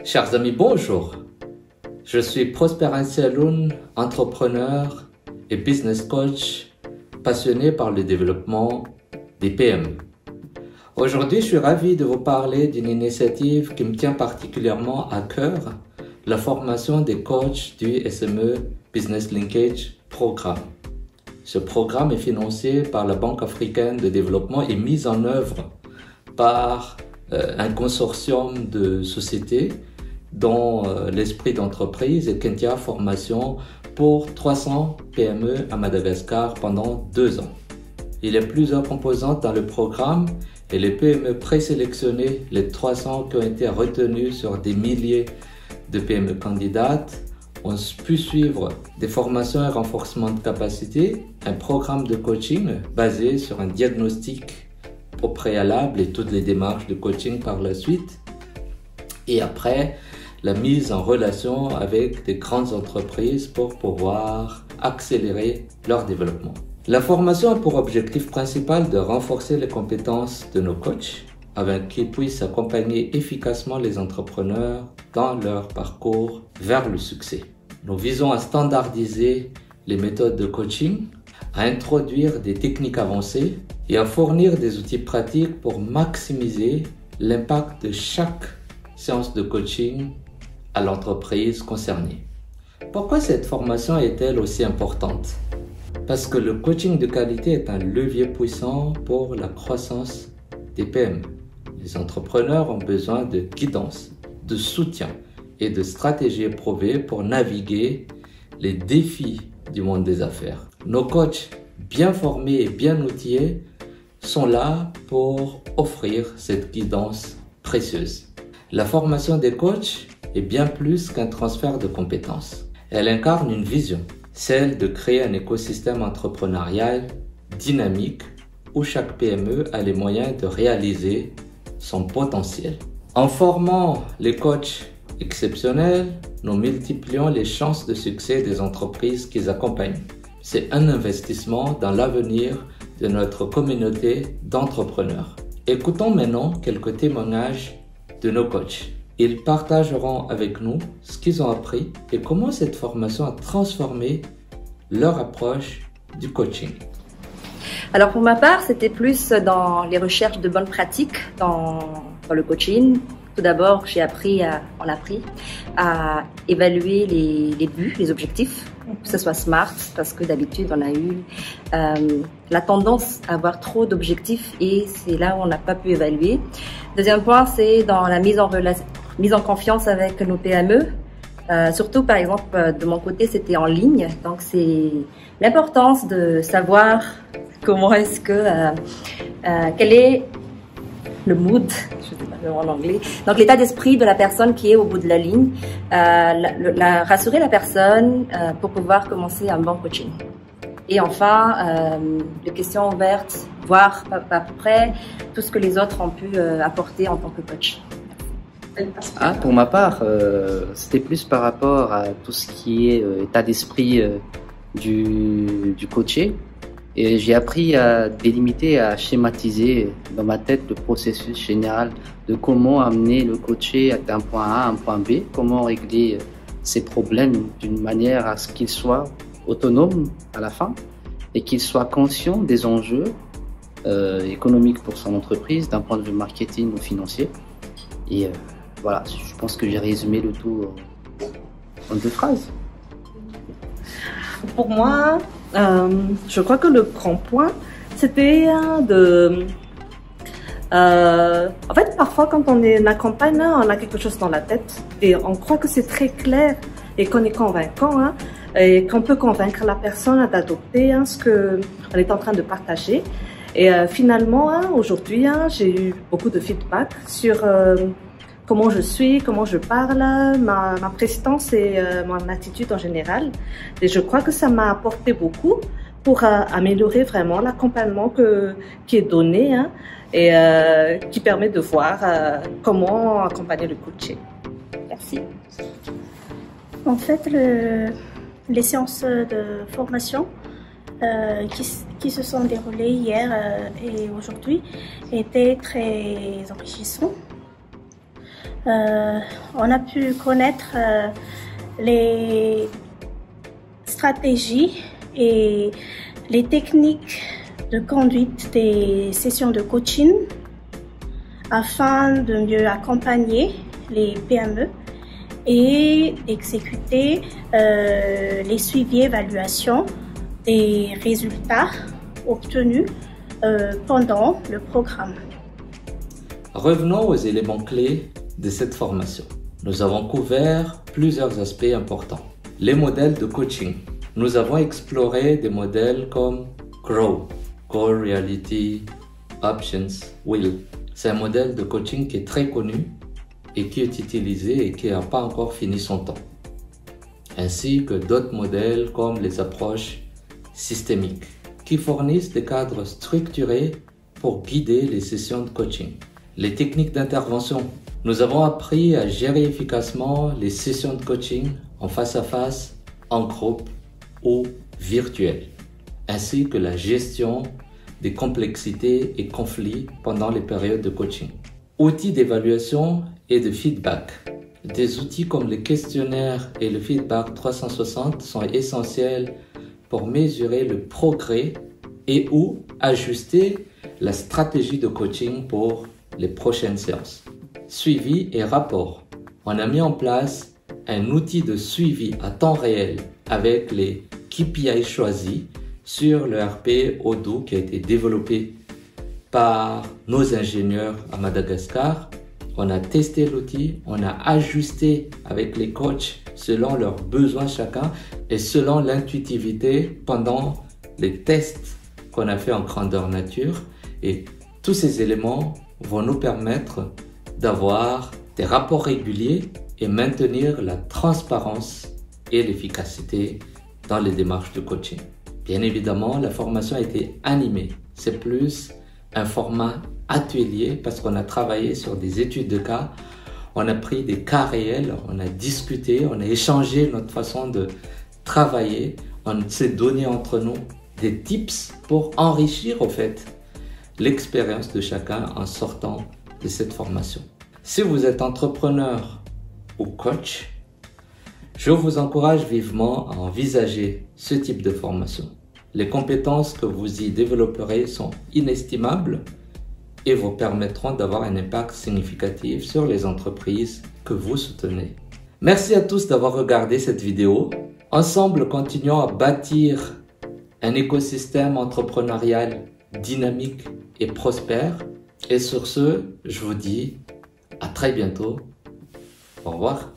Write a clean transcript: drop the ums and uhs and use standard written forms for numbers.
Chers amis, bonjour. Je suis Prosper Anselun, entrepreneur et business coach passionné par le développement des PME. Aujourd'hui, je suis ravi de vous parler d'une initiative qui me tient particulièrement à cœur, la formation des coachs du SME Business Linkage Programme. Ce programme est financé par la Banque africaine de développement et mis en œuvre par un consortium de sociétés dont l'esprit d'entreprise est Kentia Formation pour 300 PME à Madagascar pendant 2 ans. Il y a plusieurs composantes dans le programme et les PME présélectionnées, les 300 qui ont été retenues sur des milliers de PME candidates, ont pu suivre des formations et renforcement de capacité, un programme de coaching basé sur un diagnostic au préalable et toutes les démarches de coaching par la suite. Et après, la mise en relation avec des grandes entreprises pour pouvoir accélérer leur développement. La formation a pour objectif principal de renforcer les compétences de nos coachs afin qu'ils puissent accompagner efficacement les entrepreneurs dans leur parcours vers le succès. Nous visons à standardiser les méthodes de coaching, à introduire des techniques avancées et à fournir des outils pratiques pour maximiser l'impact de chaque séance de coaching à l'entreprise concernée. Pourquoi cette formation est-elle aussi importante? Parce que le coaching de qualité est un levier puissant pour la croissance des PME. Les entrepreneurs ont besoin de guidance, de soutien et de stratégies éprouvées pour naviguer les défis du monde des affaires. Nos coachs bien formés et bien outillés sont là pour offrir cette guidance précieuse. La formation des coachs est bien plus qu'un transfert de compétences. Elle incarne une vision, celle de créer un écosystème entrepreneurial dynamique où chaque PME a les moyens de réaliser son potentiel. En formant les coachs exceptionnels, nous multiplions les chances de succès des entreprises qu'ils accompagnent. C'est un investissement dans l'avenir de notre communauté d'entrepreneurs. Écoutons maintenant quelques témoignages de nos coachs. Ils partageront avec nous ce qu'ils ont appris et comment cette formation a transformé leur approche du coaching. Alors pour ma part, c'était plus dans les recherches de bonnes pratiques dans le coaching. Tout d'abord, on a appris à évaluer les buts, les objectifs, que ce soit SMART, parce que d'habitude on a eu la tendance à avoir trop d'objectifs et c'est là où on n'a pas pu évaluer. Deuxième point, c'est dans la mise en confiance avec nos PME. Surtout, par exemple, de mon côté, c'était en ligne. Donc, c'est l'importance de savoir comment est-ce que, quel est le mood, je sais pas le mot en anglais. Donc, l'état d'esprit de la personne qui est au bout de la ligne. Rassurer la personne pour pouvoir commencer un bon coaching. Et enfin, les questions ouvertes, voir à peu près tout ce que les autres ont pu apporter en tant que coach. Pour ma part, c'était plus par rapport à tout ce qui est état d'esprit du coaché. Et j'ai appris à délimiter, à schématiser dans ma tête le processus général de comment amener le coaché d'un point A à un point B, comment régler ses problèmes d'une manière à ce qu'il soit autonome à la fin et qu'il soit conscient des enjeux économiques pour son entreprise d'un point de vue marketing ou financier. Et voilà, je pense que j'ai résumé le tout en 2 phrases. Pour moi, je crois que le grand point, c'était en fait, parfois quand on accompagne, on a quelque chose dans la tête et on croit que c'est très clair et qu'on est convaincant et qu'on peut convaincre la personne d'adopter ce qu'on est en train de partager. Et finalement, aujourd'hui, j'ai eu beaucoup de feedback sur comment je suis, comment je parle, ma prestance et mon attitude en général. Et je crois que ça m'a apporté beaucoup pour améliorer vraiment l'accompagnement qui est donné et qui permet de voir comment accompagner le coaché. Merci. En fait, les séances de formation qui se sont déroulées hier et aujourd'hui étaient très enrichissantes. on a pu connaître les stratégies et les techniques de conduite des sessions de coaching afin de mieux accompagner les PME et exécuter les suivis et évaluations des résultats obtenus pendant le programme. Revenons aux éléments clés de cette formation. Nous avons couvert plusieurs aspects importants. Les modèles de coaching. Nous avons exploré des modèles comme GROW, Goal, Reality, Options, Will. C'est un modèle de coaching qui est très connu et qui est utilisé et qui n'a pas encore fini son temps. Ainsi que d'autres modèles comme les approches systémiques, qui fournissent des cadres structurés pour guider les sessions de coaching. Les techniques d'intervention. Nous avons appris à gérer efficacement les sessions de coaching en face à face, en groupe ou virtuel, ainsi que la gestion des complexités et conflits pendant les périodes de coaching. Outils d'évaluation et de feedback. Des outils comme les questionnaires et le feedback 360 sont essentiels pour mesurer le progrès et ou ajuster la stratégie de coaching pour les prochaines séances. Suivi et rapport. On a mis en place un outil de suivi à temps réel avec les KPI choisis sur le RP Odoo qui a été développé par nos ingénieurs à Madagascar. On a testé l'outil, on a ajusté avec les coachs selon leurs besoins chacun et selon l'intuitivité pendant les tests qu'on a fait en grandeur nature. Et tous ces éléments vont nous permettre d'avoir des rapports réguliers et maintenir la transparence et l'efficacité dans les démarches de coaching. Bien évidemment, la formation a été animée. C'est plus un format atelier parce qu'on a travaillé sur des études de cas. On a pris des cas réels, on a discuté, on a échangé notre façon de travailler. On s'est donné entre nous des tips pour enrichir au fait l'expérience de chacun en sortant de cette formation. Si vous êtes entrepreneur ou coach, je vous encourage vivement à envisager ce type de formation. Les compétences que vous y développerez sont inestimables et vous permettront d'avoir un impact significatif sur les entreprises que vous soutenez. Merci à tous d'avoir regardé cette vidéo. Ensemble, continuons à bâtir un écosystème entrepreneurial dynamique et prospère. Et sur ce, je vous dis à très bientôt. Au revoir.